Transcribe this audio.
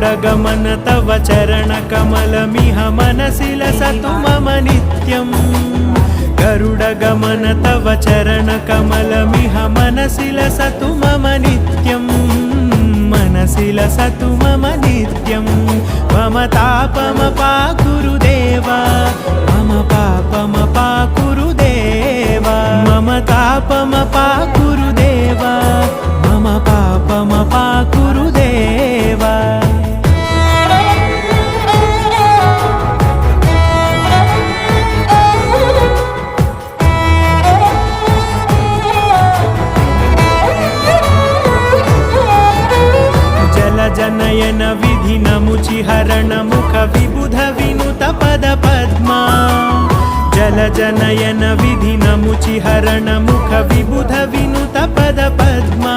गरुडगमन तव चरणकमलमिह मनसि लसतु मम नित्यम् गरुडगमन तव चरणकमलमिह मनसि लसतु मम नित्यम् मनसि लसतु मम नित्यं मम तापमपाकुरु देवा मम पापमपाकुरु देवा मम तापमपाकुरु देवा मम पापमपाकुरु देवा जनयन विधि नमुचि हरण मुख विबुध विनुत पद पद्मा जल जनयन विधि नमुचि हरण मुख विबुध विनुत पद पद्मा